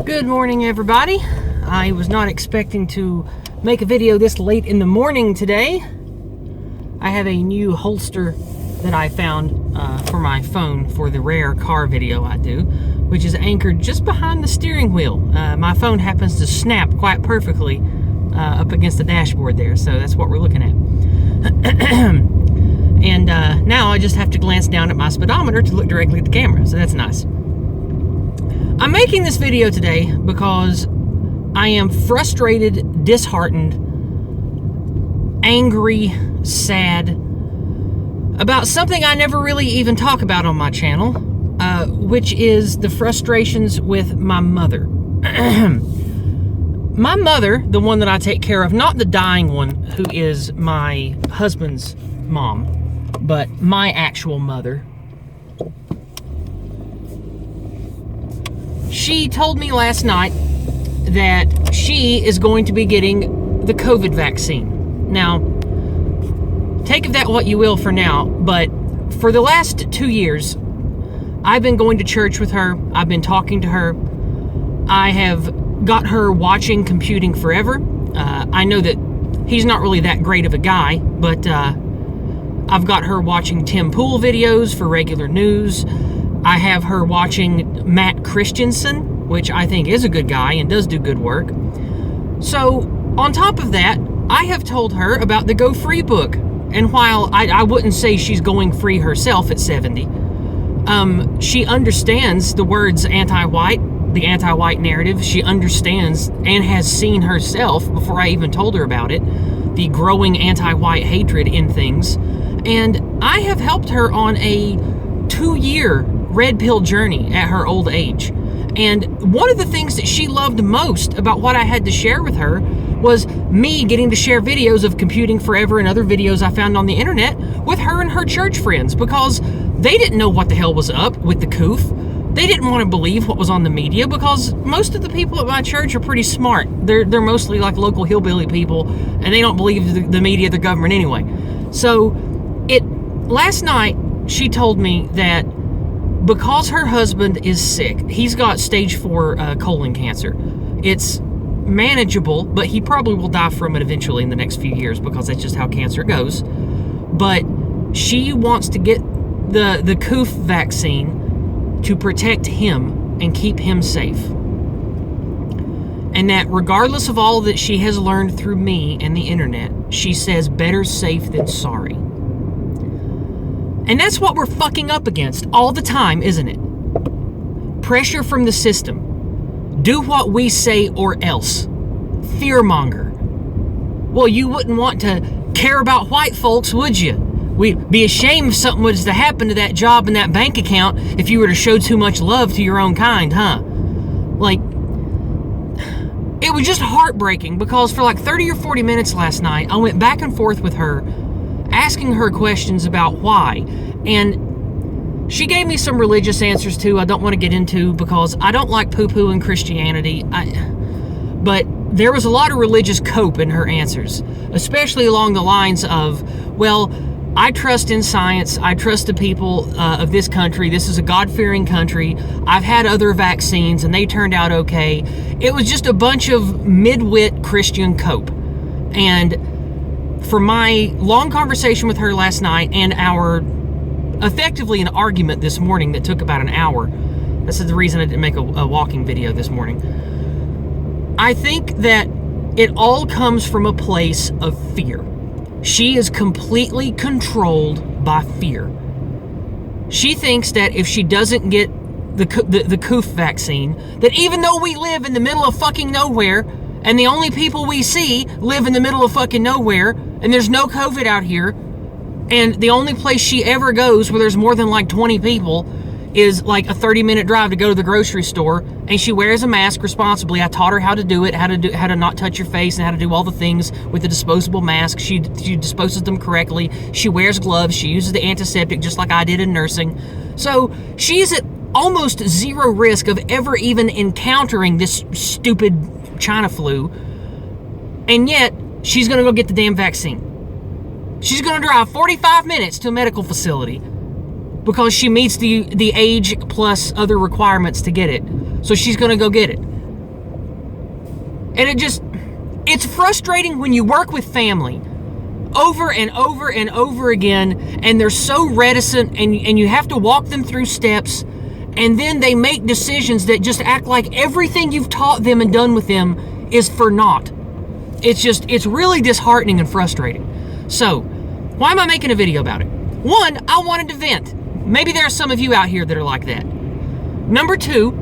Good morning, everybody. I was not expecting to make a video this late in the morning today. I have a new holster that I found for my phone for the rare car video I do, which is anchored just behind the steering wheel. My phone happens to snap quite perfectly up against the dashboard there, so that's what we're looking at. And now I just have to glance down at my speedometer to look directly at the camera, so that's nice. I'm making this video today because I am frustrated, disheartened, angry, sad about something I never really even talk about on my channel, which is the frustrations with my mother. My mother, the one that I take care of, not the dying one who is my husband's mom, but my actual mother. She told me last night that she is going to be getting the COVID vaccine. Now, take of that what you will for now, but for the last 2 years, I've been going to church with her. I've been talking to her. I have got her watching Computing Forever. I know that he's not really that great of a guy, but I've got her watching Tim Pool videos for regular news. I have her watching Matt Christensen, which I think is a good guy and does do good work. So, on top of that, I have told her about the Go Free book. And while I wouldn't say she's going free herself at 70, she understands the words anti-white, the anti-white narrative. She understands and has seen herself, before I even told her about it, the growing anti-white hatred in things. And I have helped her on a 2-year red pill journey at her old age. And one of the things that she loved most about what I had to share with her was me getting to share videos of Computing Forever and other videos I found on the internet with her and her church friends, because they didn't know what the hell was up with the coof. They didn't want to believe what was on the media, because most of the people at my church are pretty smart. They're mostly like local hillbilly people, and they don't believe the media, the government anyway. So last night she told me that because her husband is sick, he's got stage 4 colon cancer. It's manageable, but he probably will die from it eventually in the next few years, because that's just how cancer goes. But she wants to get the coof vaccine to protect him and keep him safe. And that regardless of all that she has learned through me and the internet, she says better safe than sorry. And that's what we're fucking up against all the time, isn't it? Pressure from the system. Do what we say or else. Fearmonger. Well, you wouldn't want to care about white folks, would you? We'd be ashamed if something was to happen to that job and that bank account if you were to show too much love to your own kind, huh? Like, it was just heartbreaking, because for like 30 or 40 minutes last night, I went back and forth with her, asking her questions about why. And she gave me some religious answers too I don't want to get into, because I don't like poo-pooing Christianity. But there was a lot of religious cope in her answers, especially along the lines of, well, I trust in science. I trust the people of this country. This is a God-fearing country. I've had other vaccines and they turned out okay. It was just a bunch of mid-wit Christian cope. And for my long conversation with her last night and effectively an argument this morning that took about an hour, this is the reason I didn't make a walking video this morning, I think that it all comes from a place of fear. She is completely controlled by fear. She thinks that if she doesn't get the coof vaccine, that even though we live in the middle of fucking nowhere, and the only people we see live in the middle of fucking nowhere, and there's no COVID out here, and the only place she ever goes where there's more than like 20 people is like a 30-minute drive to go to the grocery store, and she wears a mask responsibly. I taught her how to do it, how to not touch your face, and how to do all the things with the disposable mask. She disposes them correctly. She wears gloves. She uses the antiseptic just like I did in nursing. So she's at almost zero risk of ever even encountering this stupid China flu, and yet she's gonna go get the damn vaccine. She's gonna drive 45 minutes to a medical facility because she meets the age plus other requirements to get it. So she's going to go get it. And it's frustrating when you work with family over and over and over again, and they're so reticent, and you have to walk them through steps, and then they make decisions that just act like everything you've taught them and done with them is for naught. It's really disheartening and frustrating. So, why am I making a video about it? One, I wanted to vent. Maybe there are some of you out here that are like that. Number two,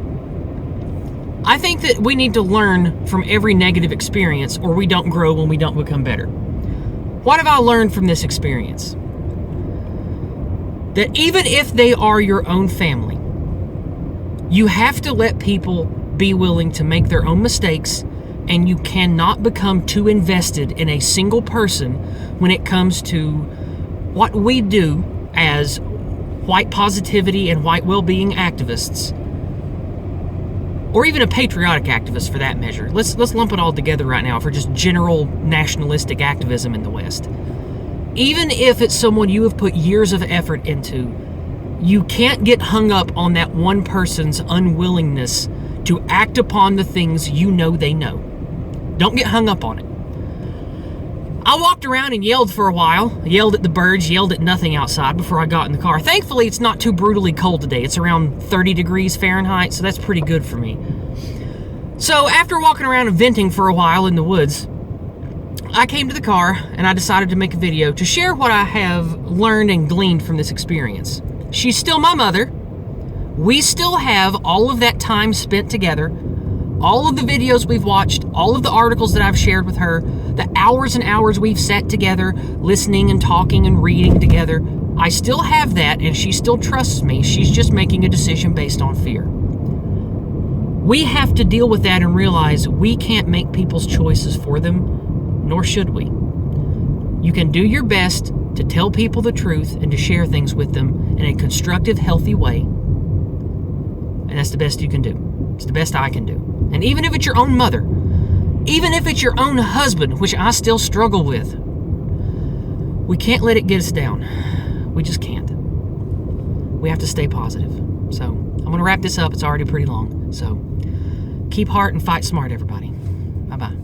I think that we need to learn from every negative experience, or we don't grow and we don't become better. What have I learned from this experience? That even if they are your own family, you have to let people be willing to make their own mistakes, and you cannot become too invested in a single person when it comes to what we do as white positivity and white well-being activists, or even a patriotic activist for that measure. Let's lump it all together right now for just general nationalistic activism in the West. Even if it's someone you have put years of effort into, you can't get hung up on that one person's unwillingness to act upon the things you know they know. Don't get hung up on it. I walked around and yelled for a while, yelled at the birds, yelled at nothing outside before I got in the car. Thankfully, it's not too brutally cold today. It's around 30 degrees Fahrenheit, so that's pretty good for me. So after walking around and venting for a while in the woods, I came to the car and I decided to make a video to share what I have learned and gleaned from this experience. She's still my mother. We still have all of that time spent together, all of the videos we've watched, all of the articles that I've shared with her, the hours and hours we've sat together, listening and talking and reading together. I still have that, and she still trusts me. She's just making a decision based on fear. We have to deal with that and realize we can't make people's choices for them, nor should we. You can do your best to tell people the truth and to share things with them in a constructive, healthy way. And that's the best you can do. It's the best I can do. And even if it's your own mother, even if it's your own husband, which I still struggle with, we can't let it get us down. We just can't. We have to stay positive. So I'm going to wrap this up. It's already pretty long. So keep heart and fight smart, everybody. Bye-bye.